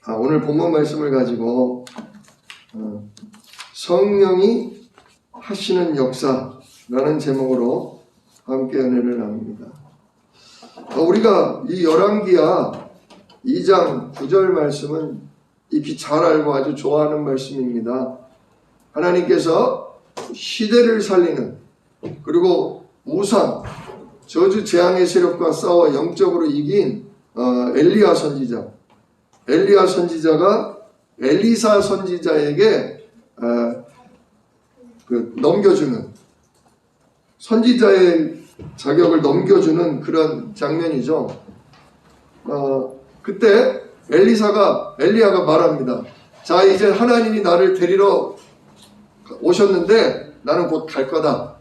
오늘 본문 말씀을 가지고 성령이 하시는 역사라는 제목으로 함께 은혜를 나눕니다. 우리가 이 열왕기하 2장 9절 말씀은 익히 잘 알고 아주 좋아하는 말씀입니다. 하나님께서 시대를 살리는, 그리고 우상, 저주 재앙의 세력과 싸워 영적으로 이긴 엘리야 선지자가 엘리사 선지자에게 넘겨주는, 선지자의 자격을 넘겨주는 그런 장면이죠. 그때 엘리야가 말합니다. 자, 이제 하나님이 나를 데리러 오셨는데 나는 곧 갈 거다.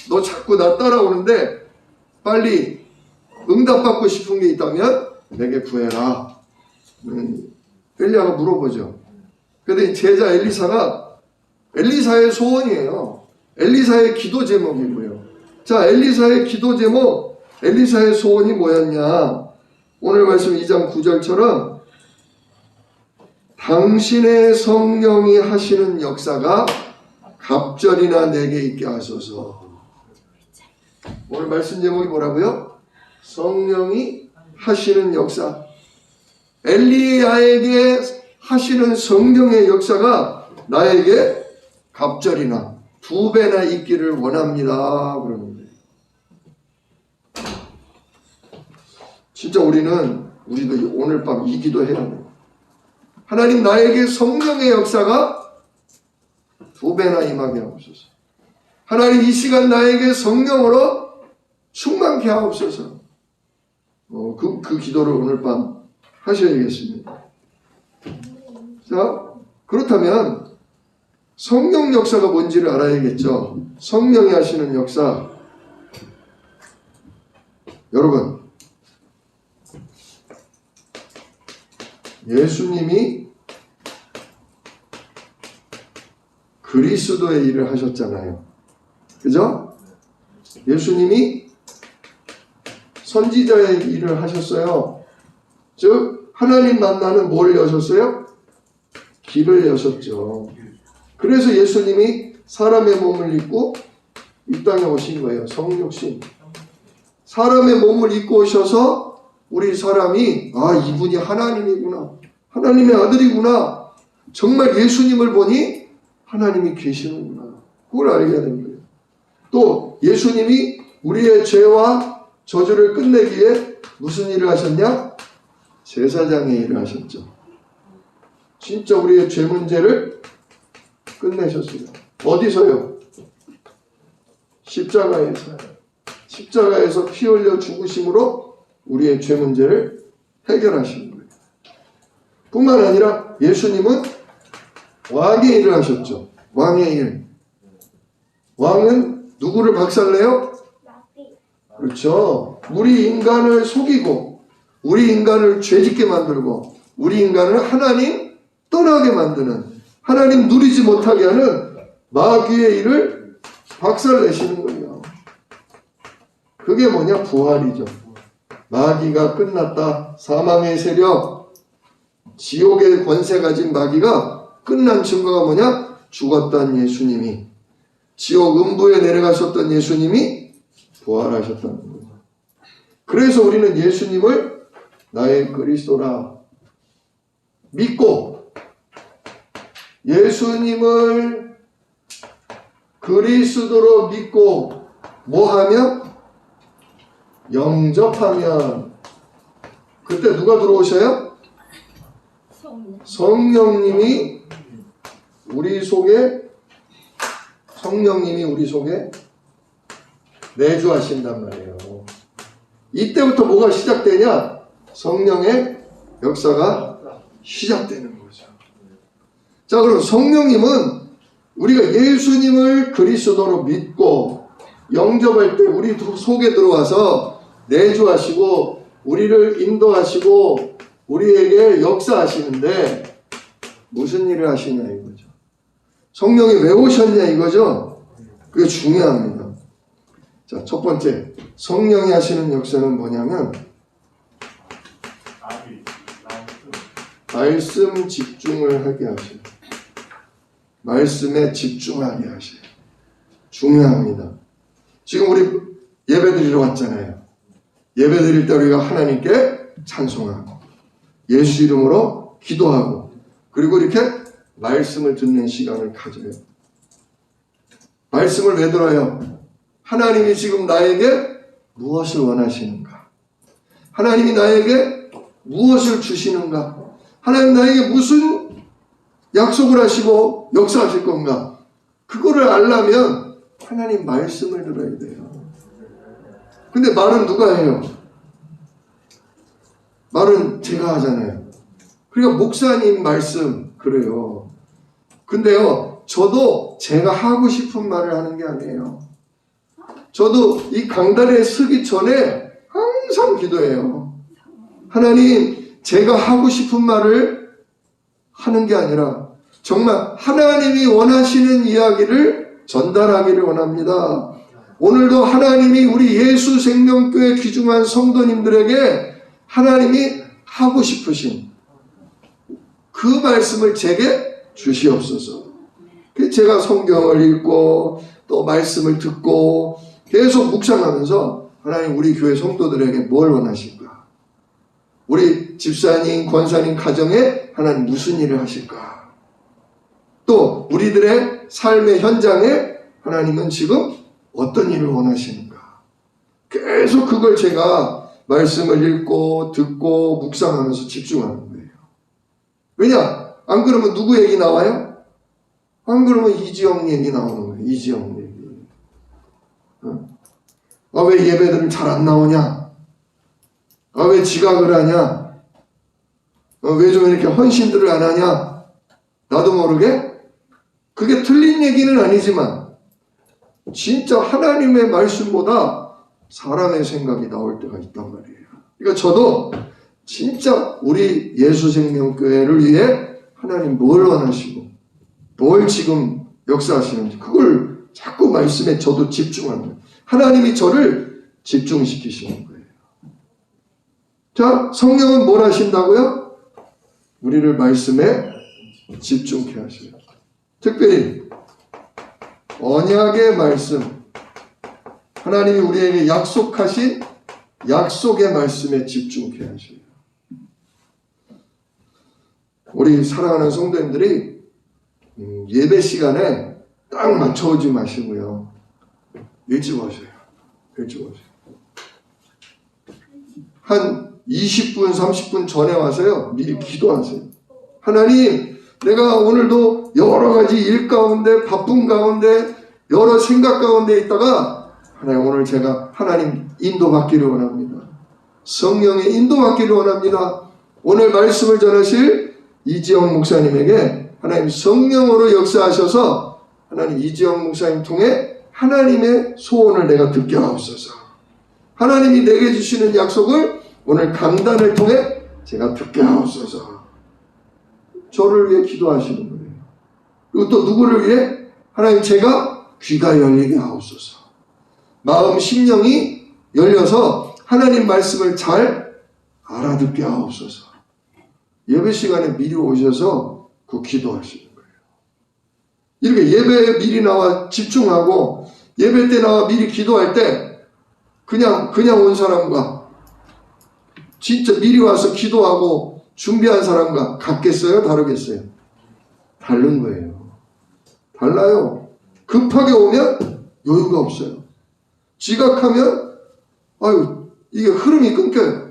너 자꾸 나 따라오는데 빨리 응답받고 싶은 게 있다면 내게 구해라. 엘리야가 물어보죠. 근데 제자 엘리사의 소원이에요. 엘리사의 기도 제목이고요. 자, 엘리사의 기도 제목, 엘리사의 소원이 뭐였냐? 오늘 말씀 2장 9절처럼 당신의 성령이 하시는 역사가 갑절이나 내게 있게 하소서. 오늘 말씀 제목이 뭐라고요? 성령이 하시는 역사. 엘리야에게 하시는 성령의 역사가 나에게 갑절이나 2배나 있기를 원합니다. 그러는데 진짜 우리도 오늘 밤 이 기도 해야 돼요. 하나님, 나에게 성령의 역사가 2배나 임하게 하옵소서. 하나님, 이 시간 나에게 성령으로 충만케 하옵소서. 그 기도를 오늘 밤 하셔야겠습니다. 자, 그렇다면 성령 역사가 뭔지를 알아야겠죠. 성령이 하시는 역사. 여러분, 예수님이 그리스도의 일을 하셨잖아요. 그죠? 예수님이 선지자의 일을 하셨어요. 즉 하나님 만나는 뭘 여셨어요? 길을 여셨죠. 그래서 예수님이 사람의 몸을 입고 이 땅에 오신 거예요. 성육신. 사람의 몸을 입고 오셔서 우리 사람이 이분이 하나님이구나, 하나님의 아들이구나, 정말 예수님을 보니 하나님이 계시는구나, 그걸 알게 된 거예요. 또 예수님이 우리의 죄와 저주를 끝내기에 무슨 일을 하셨냐? 제사장의 일을 하셨죠. 진짜 우리의 죄 문제를 끝내셨어요. 어디서요? 십자가에서요. 십자가에서 피 흘려 죽으심으로 우리의 죄 문제를 해결하신 거예요. 뿐만 아니라 예수님은 왕의 일을 하셨죠. 왕의 일. 왕은 누구를 박살내요? 그렇죠. 우리 인간을 속이고 우리 인간을 죄짓게 만들고 우리 인간을 하나님 떠나게 만드는, 하나님 누리지 못하게 하는 마귀의 일을 박살내시는 거예요. 그게 뭐냐? 부활이죠. 마귀가 끝났다. 사망의 세력, 지옥의 권세 가진 마귀가 끝난 증거가 뭐냐? 죽었던 예수님이, 지옥 음부에 내려가셨던 예수님이 부활하셨다는 거예요. 그래서 우리는 예수님을 나의 그리스도라 믿고, 예수님을 그리스도로 믿고 뭐하면? 영접하면. 그때 누가 들어오셔요? 성령님이 우리 속에 내주하신단 말이에요. 이때부터 뭐가 시작되냐? 성령의 역사가 시작되는 거죠. 자, 그럼 성령님은 우리가 예수님을 그리스도로 믿고 영접할 때 우리 속에 들어와서 내주하시고 우리를 인도하시고 우리에게 역사하시는데 무슨 일을 하시냐 이거죠. 성령이 왜 오셨냐 이거죠. 그게 중요합니다. 자, 첫 번째, 성령이 하시는 역사는 뭐냐면 말씀 집중을 하게 하세요. 말씀에 집중하게 하세요. 중요합니다. 지금 우리 예배드리러 왔잖아요. 예배드릴 때 우리가 하나님께 찬송하고 예수 이름으로 기도하고 그리고 이렇게 말씀을 듣는 시간을 가져요. 말씀을 왜 들어요? 하나님이 지금 나에게 무엇을 원하시는가? 하나님이 나에게 무엇을 주시는가? 하나님 나에게 무슨 약속을 하시고 역사하실 건가? 그거를 알려면 하나님 말씀을 들어야 돼요. 근데 말은 누가 해요? 말은 제가 하잖아요. 그러니까 목사님 말씀 그래요. 근데요, 저도 제가 하고 싶은 말을 하는 게 아니에요. 저도 이 강단에 서기 전에 항상 기도해요. 하나님, 제가 하고 싶은 말을 하는 게 아니라 정말 하나님이 원하시는 이야기를 전달하기를 원합니다. 오늘도 하나님이 우리 예수 생명교회 귀중한 성도님들에게 하나님이 하고 싶으신 그 말씀을 제게 주시옵소서. 제가 성경을 읽고 또 말씀을 듣고 계속 묵상하면서 하나님 우리 교회 성도들에게 뭘 원하실까? 우리 집사님, 권사님 가정에 하나님 무슨 일을 하실까? 또 우리들의 삶의 현장에 하나님은 지금 어떤 일을 원하시는가? 계속 그걸 제가 말씀을 읽고 듣고 묵상하면서 집중하는 거예요. 왜냐? 안 그러면 누구 얘기 나와요? 안 그러면 이지영 얘기 나오는 거예요. 이지영 얘기. 왜 예배들은 잘 안 나오냐? 왜 지각을 하냐? 왜 좀 이렇게 헌신들을 안 하냐? 나도 모르게? 그게 틀린 얘기는 아니지만 진짜 하나님의 말씀보다 사람의 생각이 나올 때가 있단 말이에요. 그러니까 저도 진짜 우리 예수생명교회를 위해 하나님 뭘 원하시고 뭘 지금 역사하시는지 그걸 자꾸 말씀에 저도 집중하는 거예요. 하나님이 저를 집중시키시는 거예요. 자, 성령은 뭘 하신다고요? 우리를 말씀에 집중케 하셔요. 특별히 언약의 말씀, 하나님이 우리에게 약속하신 약속의 말씀에 집중케 하셔요. 우리 사랑하는 성도님들이 예배 시간에 딱 맞춰오지 마시고요. 일찍 오세요. 일찍 오세요. 한 20분, 30분 전에 와서요. 미리 기도하세요. 하나님, 내가 오늘도 여러 가지 일 가운데, 바쁜 가운데, 여러 생각 가운데 있다가 하나님 오늘 제가 하나님 인도받기를 원합니다. 성령의 인도받기를 원합니다. 오늘 말씀을 전하실 이지영 목사님에게 하나님 성령으로 역사하셔서 하나님 이지영 목사님 통해 하나님의 소원을 내가 듣게 하옵소서. 하나님이 내게 주시는 약속을 오늘 강단을 통해 제가 듣게 하옵소서. 저를 위해 기도하시는 거예요. 그리고 또 누구를 위해? 하나님 제가 귀가 열리게 하옵소서. 마음 심령이 열려서 하나님 말씀을 잘 알아듣게 하옵소서. 예배 시간에 미리 오셔서 그 기도하시는 거예요. 이렇게 예배에 미리 나와 집중하고 예배 때 나와 미리 기도할 때 그냥 온 사람과 진짜 미리 와서 기도하고 준비한 사람과 같겠어요? 다르겠어요? 다른 거예요. 달라요. 급하게 오면 여유가 없어요. 지각하면 이게 흐름이 끊겨요.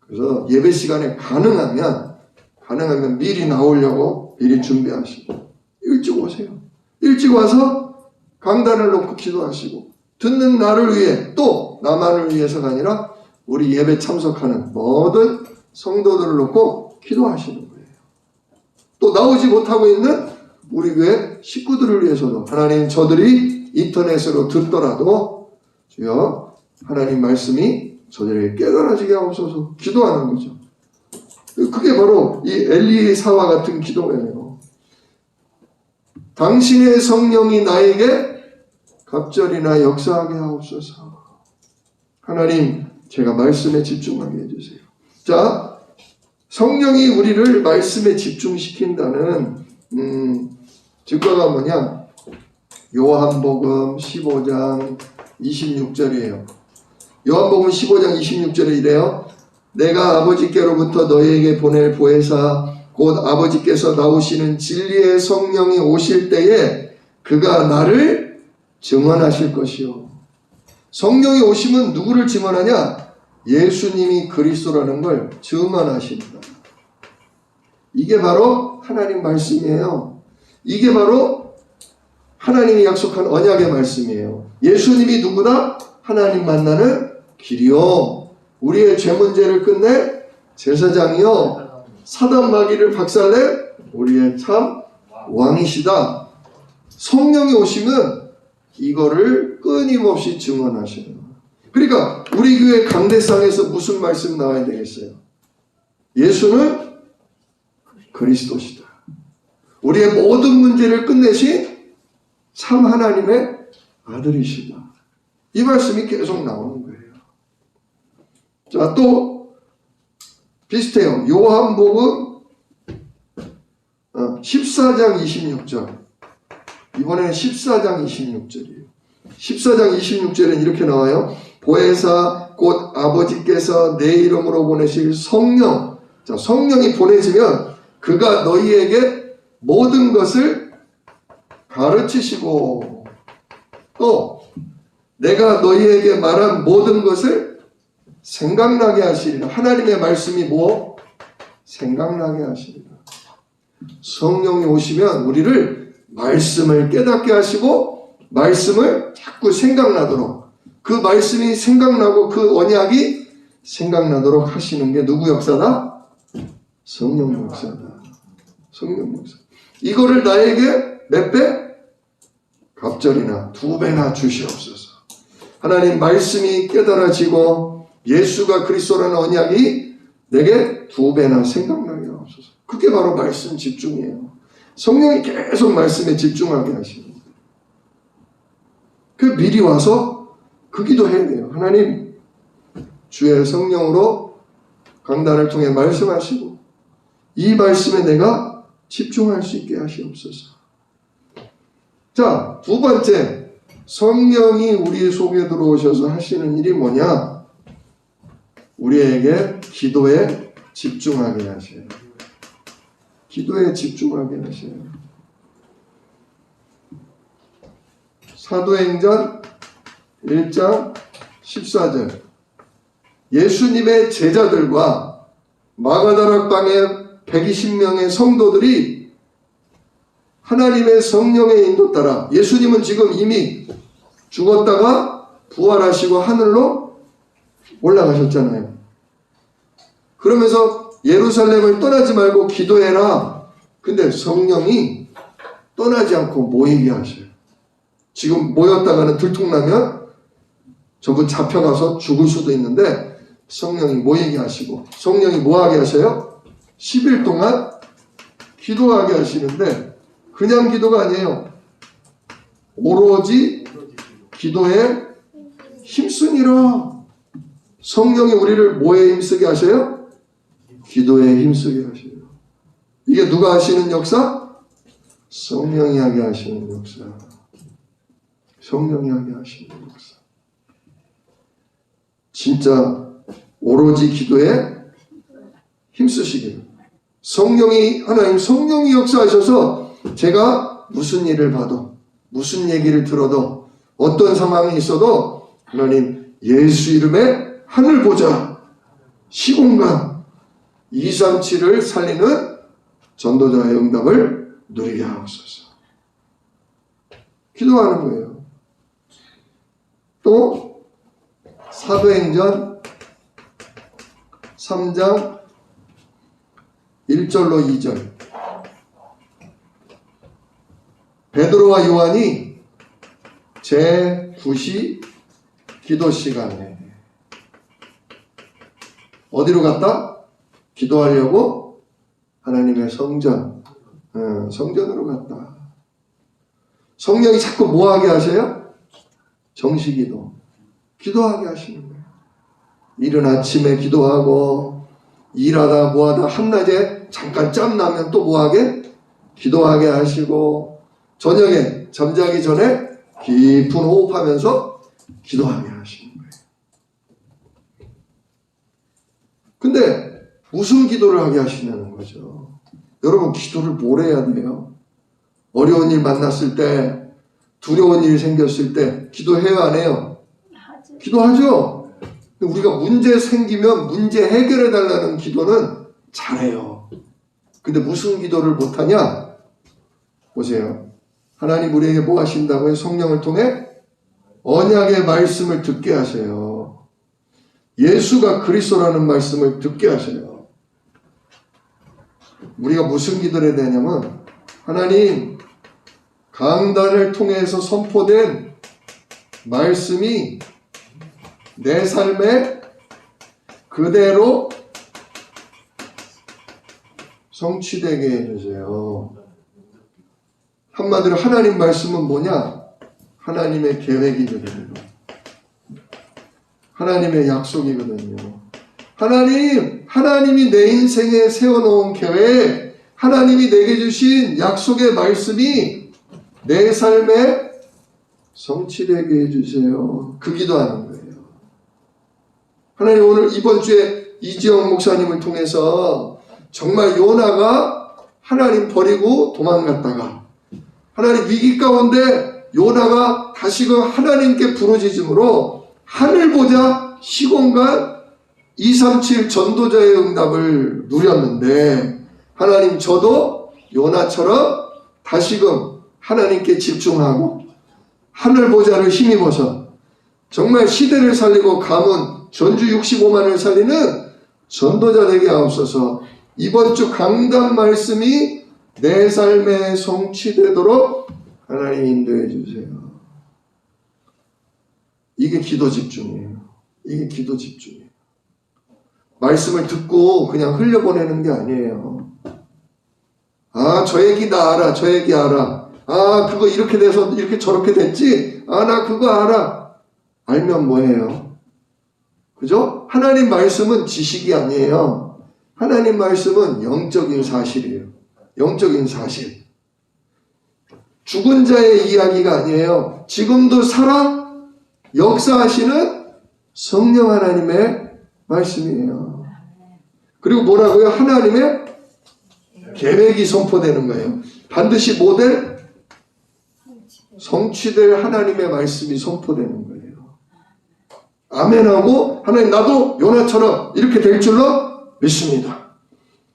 그래서 예배 시간에 가능하면 미리 나오려고 미리 준비하시고 일찍 오세요. 일찍 와서 강단을 놓고 기도하시고 듣는 나를 위해 또 나만을 위해서가 아니라 우리 예배 참석하는 모든 성도들을 놓고 기도하시는 거예요. 또 나오지 못하고 있는 우리 교회 식구들을 위해서도 하나님 저들이 인터넷으로 듣더라도 주여 하나님 말씀이 저들에게 깨달아지게 하옵소서 기도하는 거죠. 그게 바로 이 엘리사와 같은 기도예요. 당신의 성령이 나에게 갑절이나 역사하게 하옵소서. 하나님 제가 말씀에 집중하게 해주세요. 자, 성령이 우리를 말씀에 집중시킨다는 증거가 뭐냐? 요한복음 15장 26절이에요. 요한복음 15장 26절에 이래요. 내가 아버지께로부터 너희에게 보낼 보혜사 곧 아버지께서 나오시는 진리의 성령이 오실 때에 그가 나를 증언하실 것이요. 성령이 오시면 누구를 증언하냐? 예수님이 그리스도라는 걸 증언하십니다. 이게 바로 하나님 말씀이에요. 이게 바로 하나님이 약속한 언약의 말씀이에요. 예수님이 누구다? 하나님 만나는 길이요. 우리의 죄 문제를 끝내 제사장이요. 사단 마귀를 박살내 우리의 참 왕이시다. 성령이 오시면 이거를 끊임없이 증언하셔요. 그러니까 우리 교회 강대상에서 무슨 말씀 나와야 되겠어요? 예수는 그리스도시다. 우리의 모든 문제를 끝내신 참 하나님의 아들이시다. 이 말씀이 계속 나오는 거예요. 자, 또 비슷해요. 요한복음 14장 26절. 이번에는 14장 26절이에요. 14장 26절에는 이렇게 나와요. 보혜사 곧 아버지께서 내 이름으로 보내실 성령. 자, 성령이 보내지면 그가 너희에게 모든 것을 가르치시고 또 내가 너희에게 말한 모든 것을 생각나게 하시리라. 하나님의 말씀이 뭐? 생각나게 하시리라. 성령이 오시면 우리를 말씀을 깨닫게 하시고 말씀을 자꾸 생각나도록 그 말씀이 생각나고 그 언약이 생각나도록 하시는 게 누구 역사다? 성령 역사다. 성령 역사. 이거를 나에게 몇 배? 갑절이나 2배나 주시옵소서. 하나님 말씀이 깨달아지고 예수가 그리스도라는 언약이 내게 2배나 생각나게 하옵소서. 그게 바로 말씀 집중이에요. 성령이 계속 말씀에 집중하게 하시는 거예요. 그 미리 와서 그 기도해야 돼요. 하나님 주의 성령으로 강단을 통해 말씀하시고 이 말씀에 내가 집중할 수 있게 하시옵소서. 자, 2번째, 성령이 우리 속에 들어오셔서 하시는 일이 뭐냐? 우리에게 기도에 집중하게 하셔요. 기도에 집중하게 하셔요. 사도행전 1장 14절. 예수님의 제자들과 마가다락방의 120명의 성도들이 하나님의 성령의 인도 따라 예수님은 지금 이미 죽었다가 부활하시고 하늘로 올라가셨잖아요. 그러면서 예루살렘을 떠나지 말고 기도해라. 근데 성령이 떠나지 않고 모이게 하셔요. 지금 모였다가는 들통나면 저분 잡혀가서 죽을 수도 있는데 성령이 모이게 하시고 성령이 뭐하게 하셔요? 10일 동안 기도하게 하시는데 그냥 기도가 아니에요. 오로지 기도에 힘쓰니라. 성령이 우리를 뭐에 힘쓰게 하셔요? 기도에 힘쓰게 하셔요. 이게 누가 하시는 역사? 성령이 하게 하시는 역사. 성령이 하게 하시는 역사. 진짜 오로지 기도에 힘쓰시기를. 성령이 하나님 성령이 역사하셔서 제가 무슨 일을 봐도 무슨 얘기를 들어도 어떤 상황이 있어도 하나님 예수 이름에 하늘 보자 시공간 237을 살리는 전도자의 응답을 누리게 하옵소서. 기도하는 거예요. 또 사도행전 3장 1절로 2절. 베드로와 요한이 제9시 기도 시간에 어디로 갔다? 기도하려고 하나님의 성전으로 갔다. 성령이 자꾸 뭐하게 하세요? 정시기도. 기도하게 하시는 거예요. 이른 아침에 기도하고 일하다 뭐하다 한낮에 잠깐 짬나면 또 뭐하게? 기도하게 하시고 저녁에 잠자기 전에 깊은 호흡하면서 기도하게 하시는 거예요. 근데 무슨 기도를 하게 하시냐는 거죠. 여러분, 기도를 뭘 해야 돼요? 어려운 일 만났을 때, 두려운 일이 생겼을 때 기도해요, 안 해요? 기도하죠. 우리가 문제 생기면 문제 해결해 달라는 기도는 잘해요. 근데 무슨 기도를 못하냐? 보세요. 하나님 우리에게 뭐 하신다고요? 성령을 통해 언약의 말씀을 듣게 하세요. 예수가 그리스도라는 말씀을 듣게 하세요. 우리가 무슨 기도를 해야 되냐면, 하나님, 강단을 통해서 선포된 말씀이 내 삶에 그대로 성취되게 해주세요. 한마디로 하나님 말씀은 뭐냐? 하나님의 계획이거든요. 하나님의 약속이거든요. 하나님이 내 인생에 세워놓은 계획, 하나님이 내게 주신 약속의 말씀이 내 삶에 성취되게 해주세요. 그 기도하는 거예요. 하나님, 오늘 이번 주에 이지영 목사님을 통해서 정말 요나가 하나님 버리고 도망갔다가 하나님 위기 가운데 요나가 다시금 하나님께 부르짖음으로 하늘 보자 시공간 237 전도자의 응답을 누렸는데, 하나님 저도 요나처럼 다시금 하나님께 집중하고 하늘 보자를 힘입어서 정말 시대를 살리고 가문 전주 65만을 살리는 전도자 되게 하옵소서. 이번 주 강단 말씀이 내 삶에 성취되도록 하나님 인도해 주세요. 이게 기도 집중이에요. 이게 기도 집중이에요. 말씀을 듣고 그냥 흘려보내는 게 아니에요. 아, 저 얘기 나 알아. 저 얘기 알아. 아, 그거 이렇게 돼서 이렇게 저렇게 됐지. 아, 나 그거 알아. 알면 뭐예요? 그죠? 하나님 말씀은 지식이 아니에요. 하나님 말씀은 영적인 사실이에요. 영적인 사실. 죽은 자의 이야기가 아니에요. 지금도 살아 역사하시는 성령 하나님의 말씀이에요. 그리고 뭐라고요? 하나님의 계획이 선포되는 거예요. 반드시 모델 성취될 하나님의 말씀이 선포되는 거예요. 아멘하고, 하나님 나도 요나처럼 이렇게 될 줄로 믿습니다.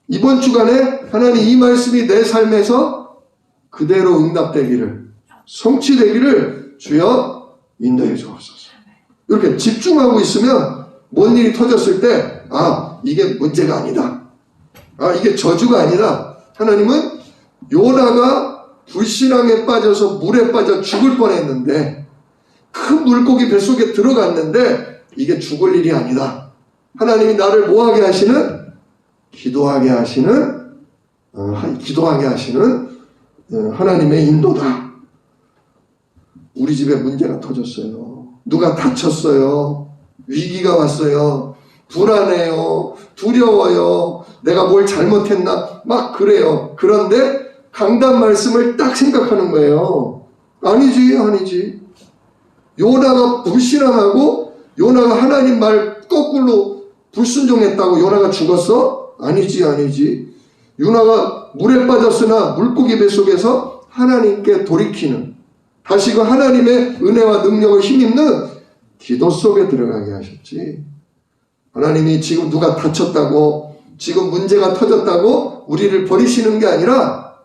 이번 주간에 하나님 이 말씀이 내 삶에서 그대로 응답되기를, 성취되기를 주여 인도해 주옵소서. 이렇게 집중하고 있으면 뭔 일이 터졌을 때, 아, 이게 문제가 아니다. 아, 이게 저주가 아니다. 하나님은 요나가 불신앙에 빠져서 물에 빠져 죽을 뻔했는데, 큰 물고기 뱃속에 들어갔는데 이게 죽을 일이 아니다. 하나님이 나를 뭐하게 하시는? 기도하게 하시는 하나님의 인도다. 우리 집에 문제가 터졌어요. 누가 다쳤어요. 위기가 왔어요. 불안해요. 두려워요. 내가 뭘 잘못했나? 막 그래요. 그런데 강단 말씀을 딱 생각하는 거예요. 아니지. 요나가 불신앙하고 요나가 하나님 말 거꾸로 불순종했다고 요나가 죽었어? 아니지. 요나가 물에 빠졌으나 물고기 뱃속에서 하나님께 돌이키는, 다시금 하나님의 은혜와 능력을 힘입는 기도 속에 들어가게 하셨지. 하나님이 지금 누가 다쳤다고, 지금 문제가 터졌다고 우리를 버리시는 게 아니라,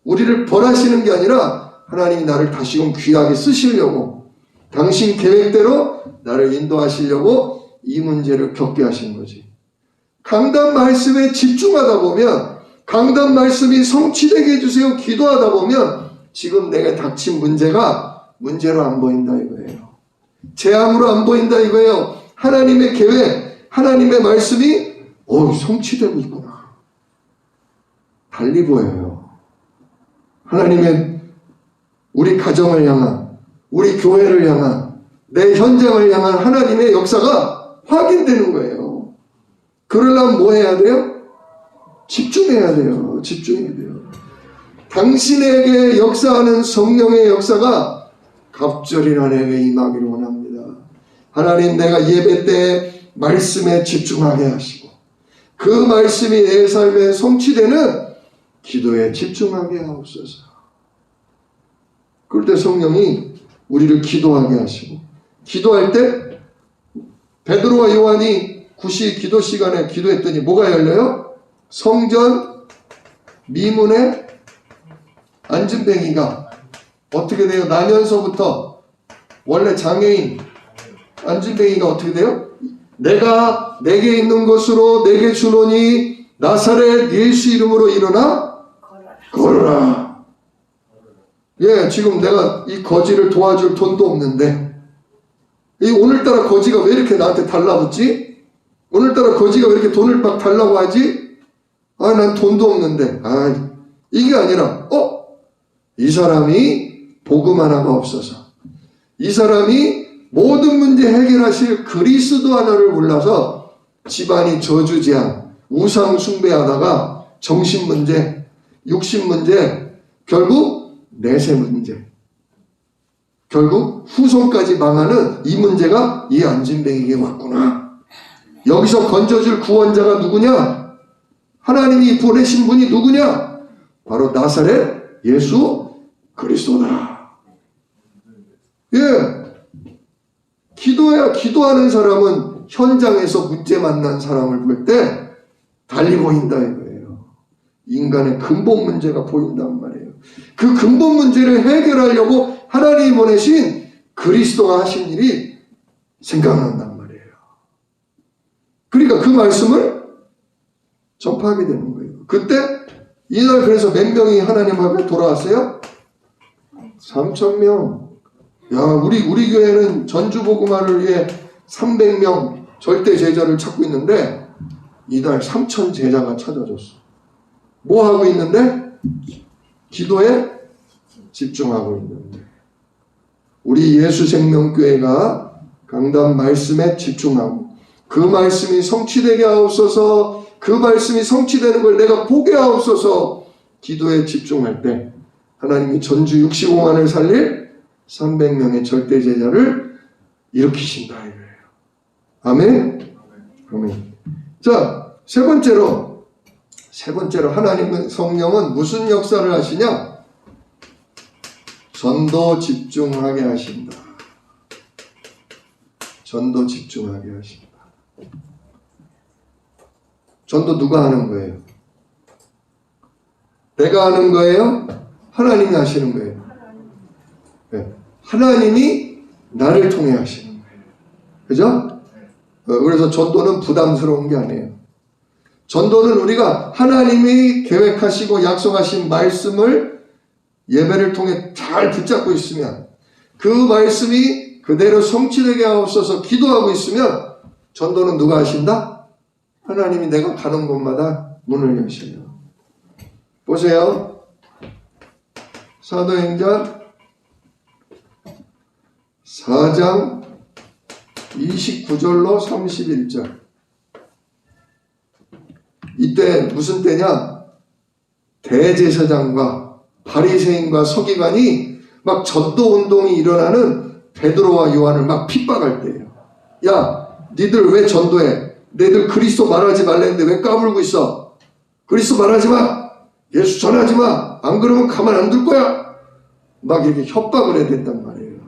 우리를 벌하시는 게 아니라, 하나님이 나를 다시금 귀하게 쓰시려고, 당신 계획대로 나를 인도하시려고 이 문제를 겪게 하신 거지. 강단 말씀에 집중하다 보면, 강단 말씀이 성취되게 해주세요 기도하다 보면, 지금 내가 닥친 문제가 문제로 안 보인다 이거예요. 재앙으로 안 보인다 이거예요. 하나님의 계획, 하나님의 말씀이 성취되고 있구나. 달리 보여요. 하나님의 우리 가정을 향한, 우리 교회를 향한, 내 현장을 향한 하나님의 역사가 확인되는 거예요. 그러려면 뭐 해야 돼요? 집중해야 돼요. 집중해야 돼요. 당신에게 역사하는 성령의 역사가 갑절이나 내게 임하기를 원합니다. 하나님, 내가 예배 때 말씀에 집중하게 하시고 그 말씀이 내 삶에 성취되는 기도에 집중하게 하옵소서. 그럴 때 성령이 우리를 기도하게 하시고, 기도할 때 베드로와 요한이 구시 기도 시간에 기도했더니 뭐가 열려요? 성전 미문에 안진뱅이가 어떻게 돼요? 나면서부터 원래 장애인 안진뱅이가 어떻게 돼요? 내가 내게 있는 것으로 내게 주노니 나사렛 예수 이름으로 일어나 걸어라. 예, 지금 내가 이 거지를 도와줄 돈도 없는데, 이 오늘따라 거지가 왜 이렇게 나한테 달라붙지? 오늘따라 거지가 왜 이렇게 돈을 막 달라고 하지? 아, 난 돈도 없는데. 아, 이게 아니라 이 사람이 복음 하나가 없어서, 이 사람이 모든 문제 해결하실 그리스도 하나를 몰라서 집안이 저주지향, 우상 숭배하다가 정신 문제, 육신 문제, 결국 내세 문제, 결국 후손까지 망하는 이 문제가 이 안진뱅이에게 왔구나. 여기서 건져줄 구원자가 누구냐? 하나님이 보내신 분이 누구냐? 바로 나사렛 예수 그리스도다. 예. 기도하는 사람은 현장에서 문제 만난 사람을 볼 때 달리 보인다 이거예요. 인간의 근본 문제가 보인단 말이에요. 그 근본 문제를 해결하려고 하나님이 보내신 그리스도가 하신 일이 생각난단 말이에요. 그러니까 그 말씀을 전파하게 되는 거예요. 그때 이날 그래서 몇 명이 하나님 앞에 돌아왔어요? 3,000명. 야, 우리 교회는 전주복음화를 위해 300명 절대 제자를 찾고 있는데 이날 3,000 제자가 찾아졌어. 뭐 하고 있는데? 기도에 집중하고 있는데. 우리 예수생명교회가 강단 말씀에 집중하고 그 말씀이 성취되게 하옵소서, 그 말씀이 성취되는 걸 내가 보게 하옵소서 기도에 집중할 때 하나님이 전주 65만을 살릴 300명의 절대 제자를 일으키신다 이거예요. 아멘? 아멘. 자, 세 번째로 하나님은, 성령은 무슨 역사를 하시냐? 전도 집중하게 하신다. 전도 집중하게 하신다. 전도 누가 하는 거예요? 내가 하는 거예요? 하나님이 하시는 거예요? 네. 하나님이 나를 통해 하시는 거예요. 그죠? 그래서 전도는 부담스러운 게 아니에요. 전도는 우리가 하나님이 계획하시고 약속하신 말씀을 예배를 통해 잘 붙잡고 있으면, 그 말씀이 그대로 성취되게 하옵소서 기도하고 있으면, 전도는 누가 하신다? 하나님이 내가 가는 곳마다 문을 여셔요. 보세요. 사도행전 4장 29절로 31절. 이때 무슨 때냐? 대제사장과 바리새인과 서기관이 막 전도 운동이 일어나는 베드로와 요한을 막 핍박할 때예요. 야, 니들 왜 전도해? 너희들 그리스도 말하지 말랬는데 왜 까불고 있어? 그리스도 말하지 마! 예수 전하지 마! 안 그러면 가만 안 둘 거야! 막 이렇게 협박을 해야 된단 말이에요.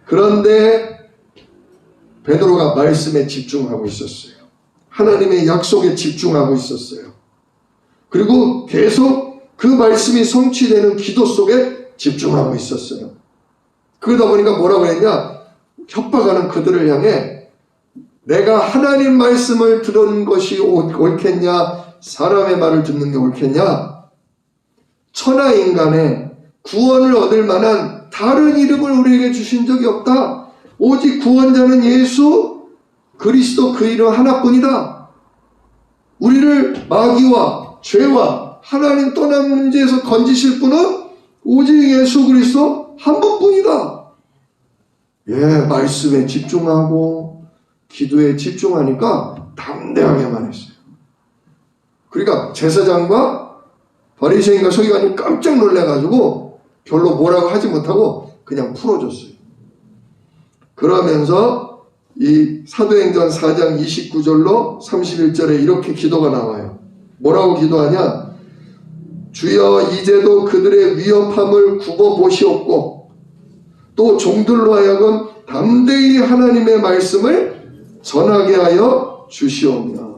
그런데 베드로가 말씀에 집중하고 있었어요. 하나님의 약속에 집중하고 있었어요. 그리고 계속 그 말씀이 성취되는 기도 속에 집중하고 있었어요. 그러다 보니까 뭐라고 했냐? 협박하는 그들을 향해 내가 하나님 말씀을 들은 것이 옳겠냐? 사람의 말을 듣는 게 옳겠냐? 천하 인간의 구원을 얻을 만한 다른 이름을 우리에게 주신 적이 없다. 오직 구원자는 예수 그리스도 그 이름 하나뿐이다. 우리를 마귀와 죄와 하나님 떠난 문제에서 건지실 분은 오직 예수 그리스도 한 분뿐이다. 예, 말씀에 집중하고 기도에 집중하니까 담대하게만 했어요. 그러니까 제사장과 바리새인과 서기관이 깜짝 놀래가지고 별로 뭐라고 하지 못하고 그냥 풀어줬어요. 그러면서 이 사도행전 4장 29절로 31절에 이렇게 기도가 나와요. 뭐라고 기도하냐? 주여 이제도 그들의 위협함을 굽어보시옵고 또 종들로 하여금 담대히 하나님의 말씀을 전하게 하여 주시옵나.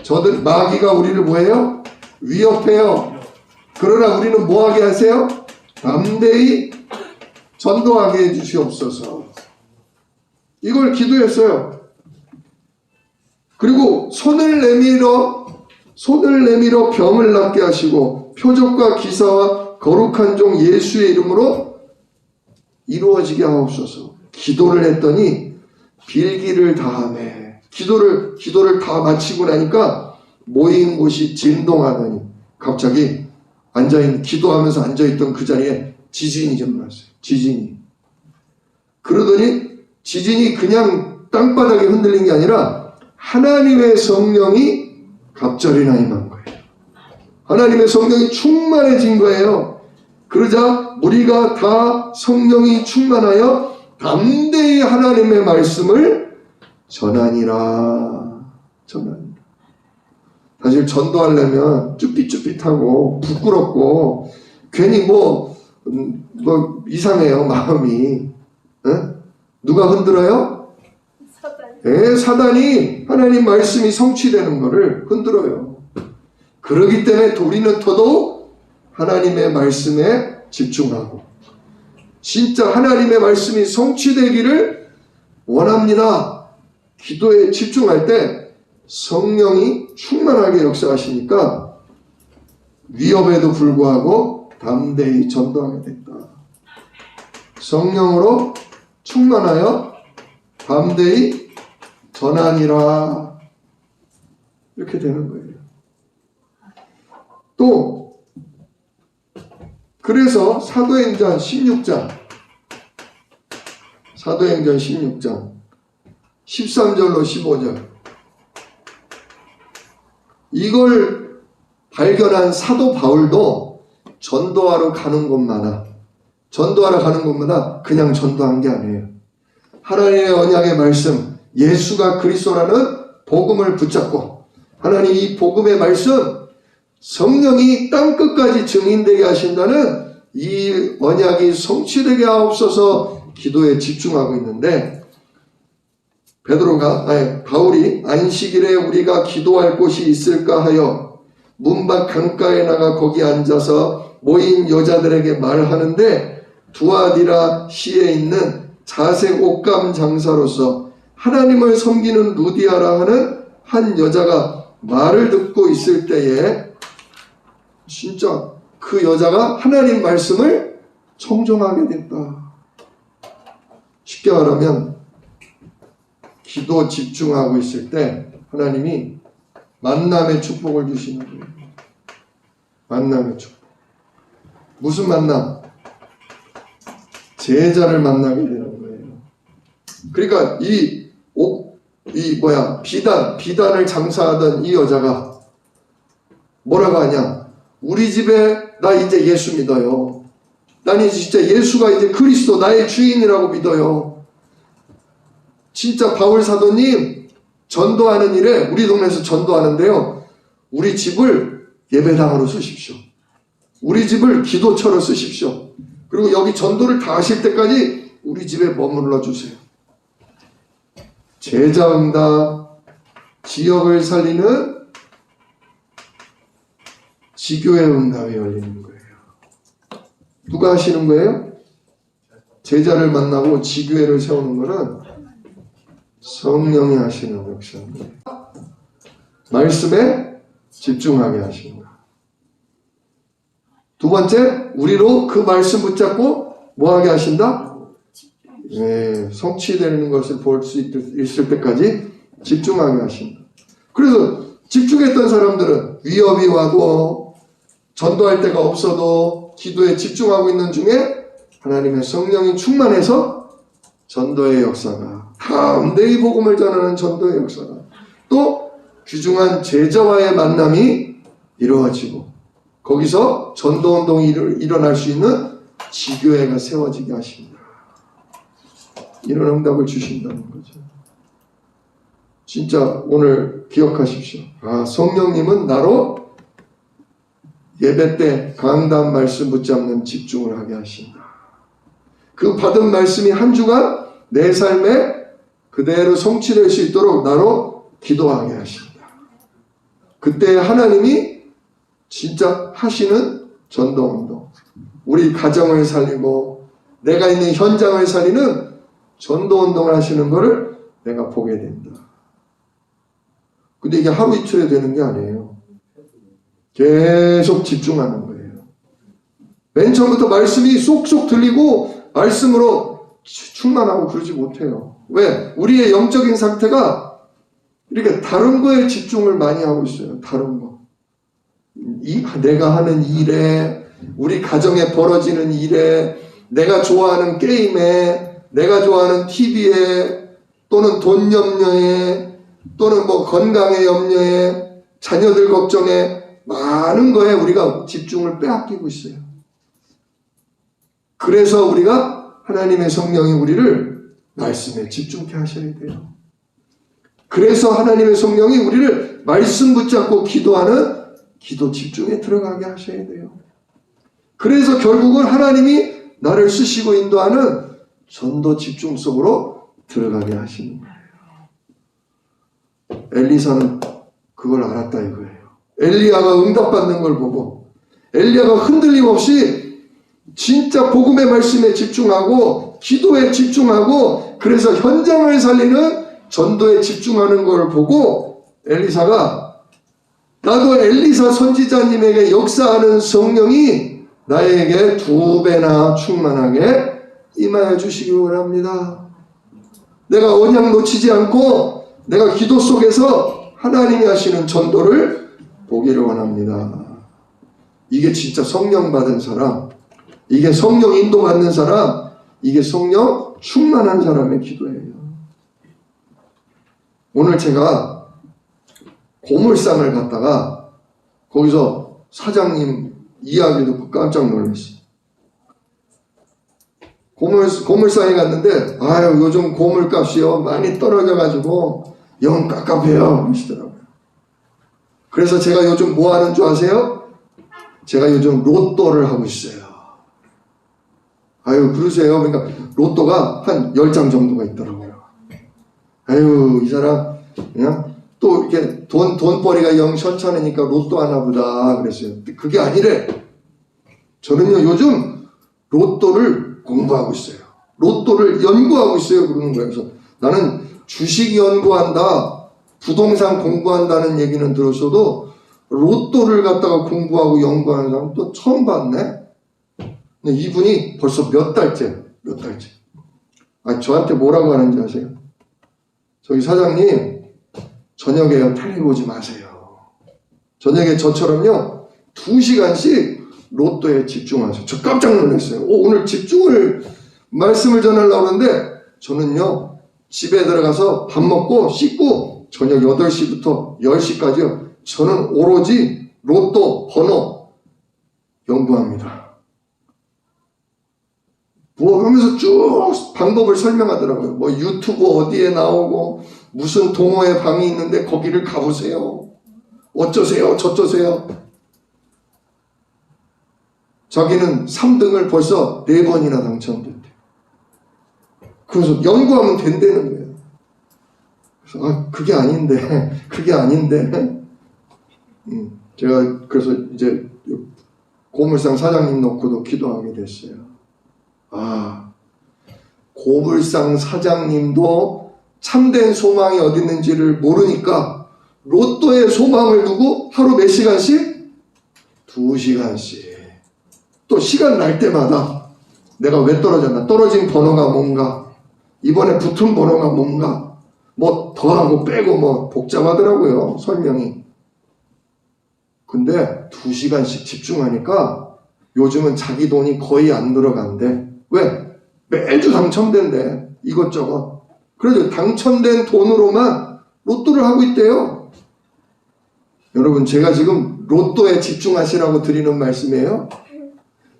저들 마귀가 우리를 뭐해요? 위협해요. 그러나 우리는 뭐하게 하세요? 담대히 전도하게 해주시옵소서. 이걸 기도했어요. 그리고 손을 내밀어 병을 낫게 하시고 표적과 기사와 거룩한 종 예수의 이름으로 이루어지게 하옵소서. 기도를 했더니 빌기를 다하매 기도를 다 마치고 나니까 모인 곳이 진동하더니 갑자기 기도하면서 앉아있던 그 자리에 지진이 좀 났어요. 그러더니 지진이 그냥 땅바닥에 흔들린 게 아니라 하나님의 성령이 갑자기 임한 거예요. 하나님의 성령이 충만해진 거예요. 그러자 우리가 다 성령이 충만하여 담대히 하나님의 말씀을 전하니라. 사실 전도하려면 쭈삣쭈삣하고 부끄럽고 괜히 뭐 이상해요, 마음이. 누가 흔들어요? 사단이 하나님 말씀이 성취되는 것을 흔들어요. 그러기 때문에 우리는 더더욱 하나님의 말씀에 집중하고 진짜 하나님의 말씀이 성취되기를 원합니다. 기도에 집중할 때 성령이 충만하게 역사하시니까 위협에도 불구하고 담대히 전도하게 됐다. 성령으로 충만하여 담대히 전하니라. 이렇게 되는 거예요. 또 그래서 사도행전 16장 13절로 15절 이걸 발견한 사도 바울도 전도하러 가는 곳마다 그냥 전도한 게 아니에요. 하나님의 언약의 말씀, 예수가 그리스도라는 복음을 붙잡고 하나님 이 복음의 말씀, 성령이 땅끝까지 증인되게 하신다는 이 언약이 성취되게 하옵소서 기도에 집중하고 있는데 바울이 안식일에 우리가 기도할 곳이 있을까 하여 문밖 강가에 나가 거기 앉아서 모인 여자들에게 말하는데 두아디라 시에 있는 자색 옷감 장사로서 하나님을 섬기는 루디아라 하는 한 여자가 말을 듣고 있을 때에 진짜 그 여자가 하나님 말씀을 청종하게 됐다. 쉽게 말하면 기도 집중하고 있을 때 하나님이 만남의 축복을 주시는 거예요. 만남의 축복. 무슨 만남? 제자를 만나게 되는 거예요. 그러니까 비단을 장사하던 이 여자가 뭐라고 하냐? 우리 집에 나 이제 예수 믿어요. 난 이제 진짜 예수가 이제 그리스도 나의 주인이라고 믿어요. 진짜 바울 사도님 전도하는 일에 우리 동네에서 전도하는데요. 우리 집을 예배당으로 쓰십시오. 우리 집을 기도처로 쓰십시오. 그리고 여기 전도를 다 하실 때까지 우리 집에 머물러 주세요. 제자응답, 지역을 살리는 지교의 응답이 열리는 거예요. 누가 하시는 거예요? 제자를 만나고 지교회를 세우는 것은 성령이 하시는 역사입니다. 말씀에 집중하게 하시는 거예요. 두 번째, 우리로 그 말씀 붙잡고 뭐하게 하신다? 성취되는 것을 볼 수 있을 때까지 집중하게 하신다. 그래서 집중했던 사람들은 위협이 와도 전도할 데가 없어도 기도에 집중하고 있는 중에 하나님의 성령이 충만해서 전도의 역사가 담대히 복음을 전하는 전도의 역사가, 또 귀중한 제자와의 만남이 이루어지고 거기서 전도운동이 일어날 수 있는 지교회가 세워지게 하십니다. 이런 응답을 주신다는 거죠. 진짜 오늘 기억하십시오. 성령님은 나로 예배 때 강단 말씀 붙잡는 집중을 하게 하신다. 그 받은 말씀이 한 주간 내 삶에 그대로 성취될 수 있도록 나로 기도하게 하신다. 그때 하나님이 진짜 하시는 전도운동, 우리 가정을 살리고 내가 있는 현장을 살리는 전도운동을 하시는 것을 내가 보게 된다. 근데 이게 하루 이틀에 되는 게 아니에요. 계속 집중하는 거예요. 맨 처음부터 말씀이 쏙쏙 들리고 말씀으로 충만하고 그러지 못해요. 왜? 우리의 영적인 상태가 이렇게 다른 거에 집중을 많이 하고 있어요. 다른 거. 내가 하는 일에, 우리 가정에 벌어지는 일에, 내가 좋아하는 게임에, 내가 좋아하는 TV에, 또는 돈 염려에, 또는 뭐 건강의 염려에, 자녀들 걱정에, 많은 거에 우리가 집중을 빼앗기고 있어요. 그래서 우리가 하나님의 성령이 우리를 말씀에 집중케 하셔야 돼요. 그래서 하나님의 성령이 우리를 말씀 붙잡고 기도하는 기도 집중에 들어가게 하셔야 돼요. 그래서 결국은 하나님이 나를 쓰시고 인도하는 전도 집중 속으로 들어가게 하시는 거예요. 엘리사는 그걸 알았다 이거예요. 엘리야가 응답받는 걸 보고 엘리야가 흔들림 없이 진짜 복음의 말씀에 집중하고 기도에 집중하고 그래서 현장을 살리는 전도에 집중하는 걸 보고 엘리사가 나도 엘리사 선지자님에게 역사하는 성령이 나에게 2배나 충만하게 임하여 주시기 원합니다. 내가 언약 놓치지 않고 내가 기도 속에서 하나님이 하시는 전도를 보기를 원합니다. 이게 진짜 성령 받은 사람, 이게 성령 인도 받는 사람, 이게 성령 충만한 사람의 기도예요. 오늘 제가 고물상을 갔다가 거기서 사장님 이야기 듣고 깜짝 놀랐어요. 고물상에 갔는데 요즘 고물값이요 많이 떨어져가지고 영 깝깝해요 하시더라고요. 그래서 제가 요즘 뭐 하는 줄 아세요? 제가 요즘 로또를 하고 있어요. 그러세요? 그러니까 로또가 한 10장 정도가 있더라고요. 이 사람 그냥 또 이렇게 돈벌이가 영 현찮으니까 로또 하나 보다 그랬어요. 그게 아니래. 저는요 요즘 로또를 공부하고 있어요. 로또를 연구하고 있어요. 그러는 거예요. 그래서 나는 주식 연구한다, 부동산 공부한다는 얘기는 들었어도 로또를 갖다가 공부하고 연구하는 사람 또 처음 봤네. 근데 이분이 벌써 몇 달째. 저한테 뭐라고 하는지 아세요? 저기 사장님, 저녁에 텔레비 보지 마세요. 저녁에 저처럼요 2시간씩 로또에 집중하세요. 저 깜짝 놀랐어요. 오늘 집중을 말씀을 전하려고 하는데 저는요 집에 들어가서 밥 먹고 씻고 저녁 8시부터 10시까지요 저는 오로지 로또 번호 연구합니다. 뭐 하면서 쭉 방법을 설명하더라고요. 뭐 유튜브 어디에 나오고 무슨 동호회 방이 있는데 거기를 가보세요. 어쩌세요 저쩌세요. 자기는 3등을 벌써 4번이나 당첨됐대. 그래서 연구하면 된다는 거예요. 그래서 그게 아닌데 제가 그래서 이제 고물상 사장님 놓고도 기도하게 됐어요. 고물상 사장님도 참된 소망이 어디 있는지를 모르니까 로또에 소망을 두고 하루 몇 시간씩? 2시간씩. 또 시간 날 때마다 내가 왜 떨어졌나? 떨어진 번호가 뭔가? 이번에 붙은 번호가 뭔가? 뭐 더하고 빼고 뭐 복잡하더라고요. 설명이. 근데 2시간씩 집중하니까 요즘은 자기 돈이 거의 안 들어간대. 왜? 매주 당첨된대. 이것저것. 그래도 당첨된 돈으로만 로또를 하고 있대요. 여러분, 제가 지금 로또에 집중하시라고 드리는 말씀이에요.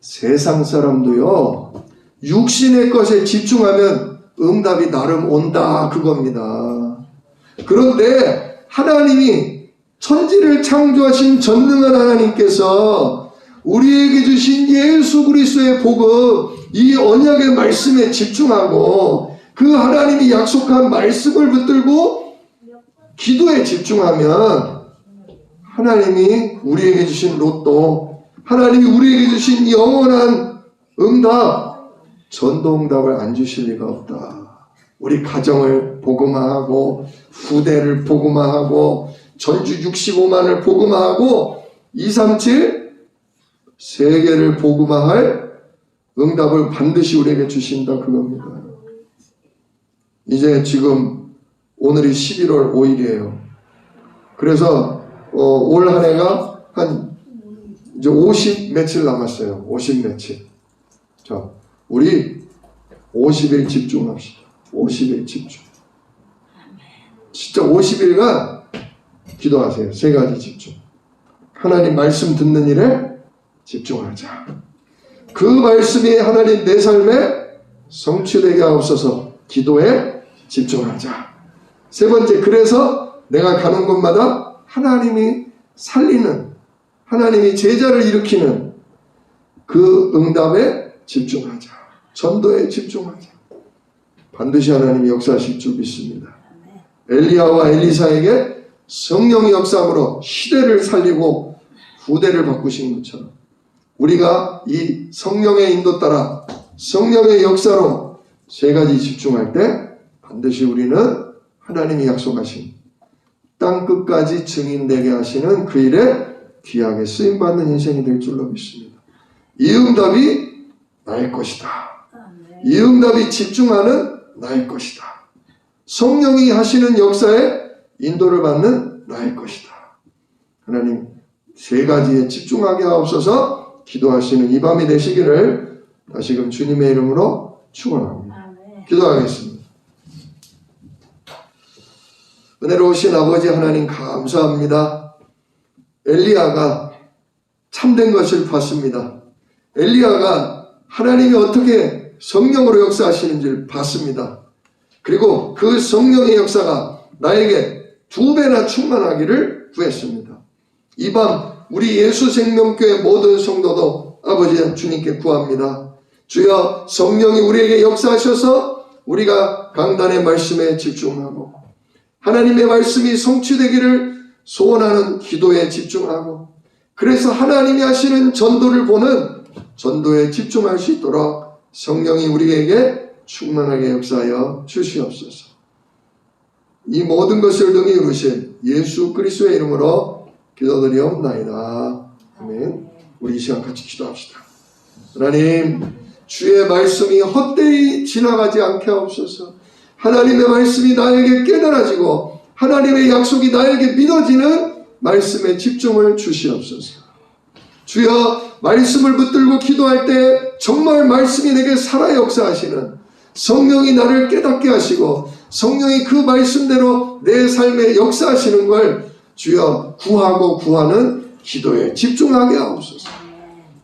세상 사람도요, 육신의 것에 집중하면 응답이 나름 온다, 그겁니다. 그런데 하나님이 천지를 창조하신 전능한 하나님께서 우리에게 주신 예수 그리스도의 복음, 이 언약의 말씀에 집중하고 그 하나님이 약속한 말씀을 붙들고 기도에 집중하면 하나님이 우리에게 주신 로또, 하나님이 우리에게 주신 영원한 응답, 전도응답을 안 주실 리가 없다. 우리 가정을 복음화하고 후대를 복음화하고 전주 65만을 복음화하고 237 세계를 복음화할 응답을 반드시 우리에게 주신다, 그겁니다. 이제 지금 오늘이 11월 5일이에요. 그래서 올 한 해가 한 이제 50 며칠 남았어요. 50 며칠. 자, 우리 50일 집중합시다. 50일 집중. 진짜 50일간 기도하세요. 세 가지 집중. 하나님 말씀 듣는 일에 집중하자. 그 말씀이 하나님 내 삶에 성취되게 하옵소서. 기도에 집중하자. 세 번째, 그래서 내가 가는 곳마다 하나님이 살리는, 하나님이 제자를 일으키는 그 응답에 집중하자. 전도에 집중하자. 반드시 하나님이 역사하실 줄 믿습니다. 엘리야와 엘리사에게 성령의 역사함으로 시대를 살리고 후대를 바꾸신 것처럼 우리가 이 성령의 인도 따라 성령의 역사로 세 가지 집중할 때 반드시 우리는 하나님이 약속하신 땅 끝까지 증인되게 하시는 그 일에 귀하게 쓰임받는 인생이 될 줄로 믿습니다. 이 응답이 나의 것이다. 이 응답이 집중하는 나의 것이다. 성령이 하시는 역사에 인도를 받는 나의 것이다. 하나님, 세 가지에 집중하게 하옵소서. 기도하시는 이 밤이 되시기를 다시금 주님의 이름으로 축원합니다. 기도하겠습니다. 은혜로우신 아버지 하나님, 감사합니다. 엘리야가 참된 것을 봤습니다. 엘리야가 하나님이 어떻게 성령으로 역사하시는지를 봤습니다. 그리고 그 성령의 역사가 나에게 2배나 충만하기를 구했습니다. 이 밤 우리 예수생명교회 모든 성도도 아버지 주님께 구합니다. 주여, 성령이 우리에게 역사하셔서 우리가 강단의 말씀에 집중하고 하나님의 말씀이 성취되기를 소원하는 기도에 집중하고, 그래서 하나님이 하시는 전도를 보는 전도에 집중할 수 있도록 성령이 우리에게 충만하게 역사하여 주시옵소서. 이 모든 것을 등에 이루신 예수 그리스도의 이름으로 기도드리옵나이다. 아멘. 우리 이 시간 같이 기도합시다. 하나님, 주의 말씀이 헛되이 지나가지 않게 하옵소서. 하나님의 말씀이 나에게 깨달아지고 하나님의 약속이 나에게 믿어지는 말씀에 집중을 주시옵소서. 주여, 말씀을 붙들고 기도할 때 정말 말씀이 내게 살아 역사하시는 성령이 나를 깨닫게 하시고 성령이 그 말씀대로 내 삶에 역사하시는 걸 주여 구하고 구하는 기도에 집중하게 하옵소서.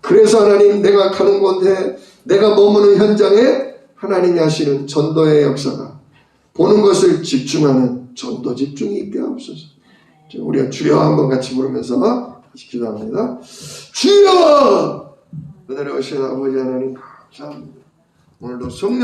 그래서 하나님, 내가 가는 곳에, 내가 머무는 현장에 하나님이 하시는 전도의 역사가 보는 것을 집중하는 전도 집중이 있게 하옵소서. 우리가 주여 한번 같이 부르면서 같이 기도합니다. 주여! 은혜로우신 아버지 하나님, 감사합니다. 오늘도 성령